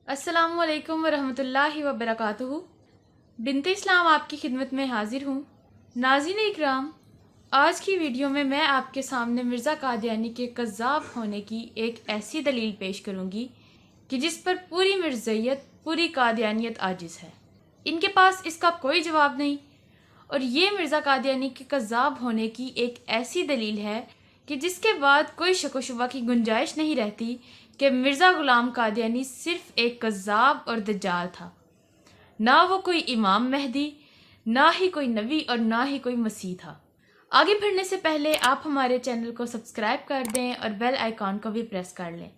अस्सलामु अलैकुम वरहमतुल्लाहि वबरकातुहू। बिन्ते इस्लाम आपकी खिदमत में हाजिर हूँ। नाज़रीन इकराम, आज की वीडियो में मैं आपके सामने मिर्ज़ा कादियानी के कज़्ज़ाब होने की एक ऐसी दलील पेश करूँगी कि जिस पर पूरी मिर्ज़इयत, पूरी कादियानियत आजिज़ है। इनके पास इसका कोई जवाब नहीं, और ये मिर्ज़ा कादियानी के कज़्ज़ाब होने की एक ऐसी दलील है कि जिसके बाद कोई शक व शुबा की गुंजाइश नहीं रहती कि मिर्ज़ा ग़ुलाम कादियानी सिर्फ़ एक कज़्ज़ाब और दज्जाल था। ना वो कोई इमाम मेहदी, ना ही कोई नबी और ना ही कोई मसीह था। आगे बढ़ने से पहले आप हमारे चैनल को सब्सक्राइब कर दें और बेल आइकॉन को भी प्रेस कर लें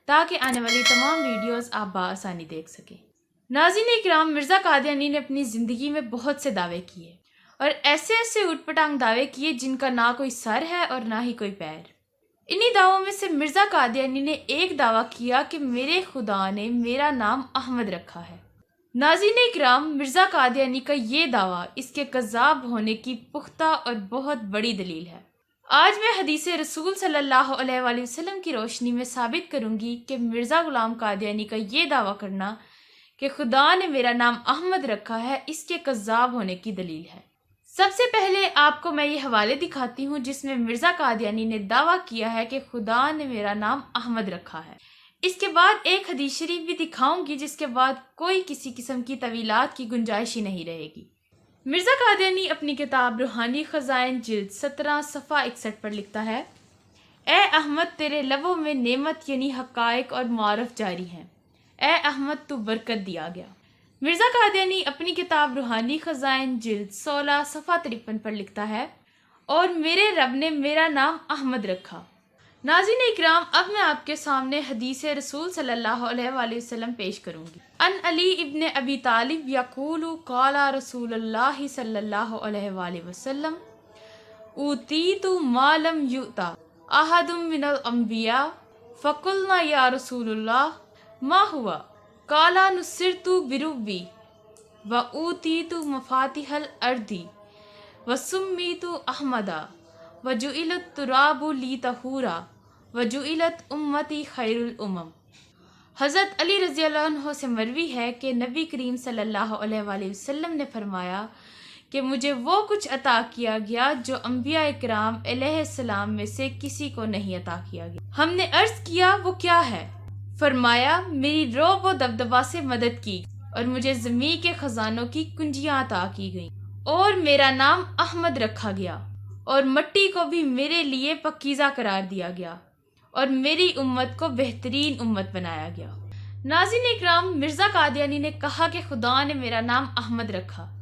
ताकि आने वाली तमाम वीडियोस आप बआसानी देख सकें। नाज़रीन इकराम, मिर्ज़ा कादियानी ने अपनी ज़िंदगी में बहुत से दावे किए और ऐसे ऐसे ऊटपटांग दावे किए जिनका ना कोई सर है और ना ही कोई पैर। इन्हीं दावों में से मिर्ज़ा कादियानी ने एक दावा किया कि मेरे खुदा ने मेरा नाम अहमद रखा है। नाज़रीन इकराम, मिर्ज़ा कादियानी का ये दावा इसके कज़्ज़ाब होने की पुख्ता और बहुत बड़ी दलील है। आज मैं हदीस रसूल सल्लल्लाहु अलैहि वसल्लम की रोशनी में साबित करूँगी कि मिर्ज़ा ग़ुलाम कादियानी का ये दावा करना कि खुदा ने मेरा नाम अहमद रखा है, इसके कज़्ज़ाब होने की दलील है। सबसे पहले आपको मैं ये हवाले दिखाती हूँ जिसमें मिर्ज़ा कादियानी ने दावा किया है कि खुदा ने मेरा नाम अहमद रखा है। इसके बाद एक हदीस शरीफ भी दिखाऊंगी जिसके बाद कोई किसी किस्म की तवीलात की गुंजाइश ही नहीं रहेगी। मिर्ज़ा कादियानी अपनी किताब रूहानी ख़ज़ाइन जिल्द 17 सफ़ा 61 पर लिखता है, ए अहमद, तेरे लबों में नेमत यानी हक़ाइक़ और मारफ जारी हैं। ए अहमद, तू बरकत दिया गया। मिर्ज़ा कादियानी अपनी किताब रूहानी ख़ज़ाइन जिल्द 16 सफ़ा 53 पर लिखता है, और मेरे रब ने मेरा नाम अहमद रखा। नाज़रीन इकराम, अब मैं आपके सामने हदीस रसूल सल्लल्लाहु अलैहि वसल्लम पेश करूँगी। अन अली इब्न अबी तालिब यक़ूलु क़ाला रसूलुल्लाहि सल्लल्लाहु अलैहि वसल्लम ऊतीतु मा लम युता अहदुम मिनल अंबिया फ़क़ुलना या रसूलुल्लाह मा हुआ काला नुसिरतु बिरुब्बी व ऊतीतु मफातिहल अर्दी व सुम्मीतु अहमदा व जुइलत तुराबु ली तहूरा व जुइलत उम्मती खैरुल उमम। हज़रत अली रज़ी अल्लाह अन्हु से मरवी है कि नबी करीम सल्लल्लाहु अलैहि वसल्लम ने फरमाया कि मुझे वो कुछ अता किया गया जो अंबिया इकराम अलैहिस्सलाम में से किसी को नहीं अता किया गया। हमने अर्ज़ किया, वो क्या है? फरमाया, मेरी रोब व दबदबा से मदद की और मुझे ज़मीन के ख़जानों की कुंजियाँ अता की गईं और मेरा नाम अहमद रखा गया और मट्टी को भी मेरे लिए पकीज़ा करार दिया गया और मेरी उम्मत को बेहतरीन उम्मत बनाया गया। नाज़रीन इकराम, मिर्ज़ा कादियानी ने कहा कि खुदा ने मेरा नाम अहमद रखा,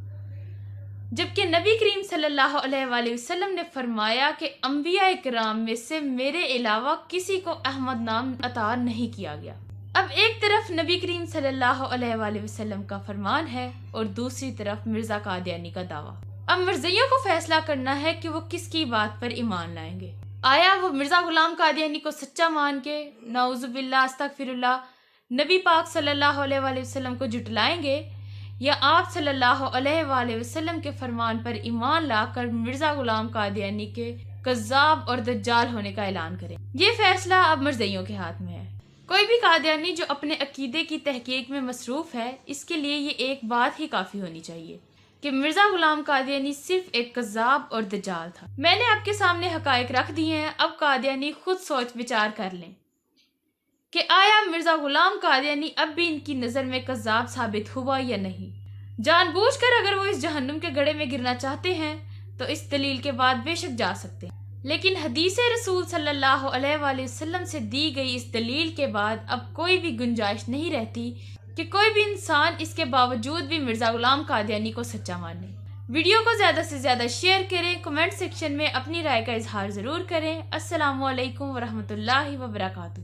जबकि नबी करीम सल्लल्लाहु अलैहि वसल्लम ने फरमाया कि अंबिया इकराम में से मेरे अलावा किसी को अहमद नाम अता नहीं किया गया। अब एक तरफ नबी करीम सल्लल्लाहु अलैहि वसल्लम का फरमान है और दूसरी तरफ मिर्ज़ा कादियानी का दावा। अब मर्ज़ियों को फैसला करना है कि वो किसकी बात पर ईमान लाएंगे। आया वो मिर्ज़ा ग़ुलाम कादियानी को सच्चा मान के नाउज़ुबिल्लाह अस्तग़फिरुल्लाह नबी पाक सल्लल्लाहु अलैहि वसल्लम को जुटलाएंगे, या आप सल्लल्लाहु अलैहि वसल्लम के फरमान पर ईमान लाकर मिर्ज़ा ग़ुलाम कादियानी के कज़्ज़ाब और दज्जाल होने का ऐलान करें। ये फैसला अब मर्ज़ियों के हाथ में है। कोई भी कादियानी जो अपने अकीदे की तहकीक में मसरूफ़ है, इसके लिए ये एक बात ही काफ़ी होनी चाहिए कि मिर्ज़ा ग़ुलाम कादियानी सिर्फ एक कज़्ज़ाब और दज्जाल था। मैंने आपके सामने हक़ाइक़ रख दिए हैं, अब कादियानी खुद सोच विचार कर लें कि आया मिर्ज़ा ग़ुलाम कादियानी अब भी इनकी नज़र में कज़्ज़ाब साबित हुआ या नहीं। जानबूझकर अगर वो इस जहन्नुम के गड्ढे में गिरना चाहते हैं तो इस दलील के बाद बेशक जा सकते हैं, लेकिन हदीस रसूल सल्लल्लाहु अलैहि वसल्लम से दी गई इस दलील के बाद अब कोई भी गुंजाइश नहीं रहती कि कोई भी इंसान इसके बावजूद भी मिर्ज़ा ग़ुलाम कादियानी को सच्चा माने। वीडियो को ज़्यादा से ज़्यादा शेयर करें, कमेंट सेक्शन में अपनी राय का इजहार ज़रूर करें। अस्सलामु अलैकुम वरहमतुल्लाहि वबरकातुहू।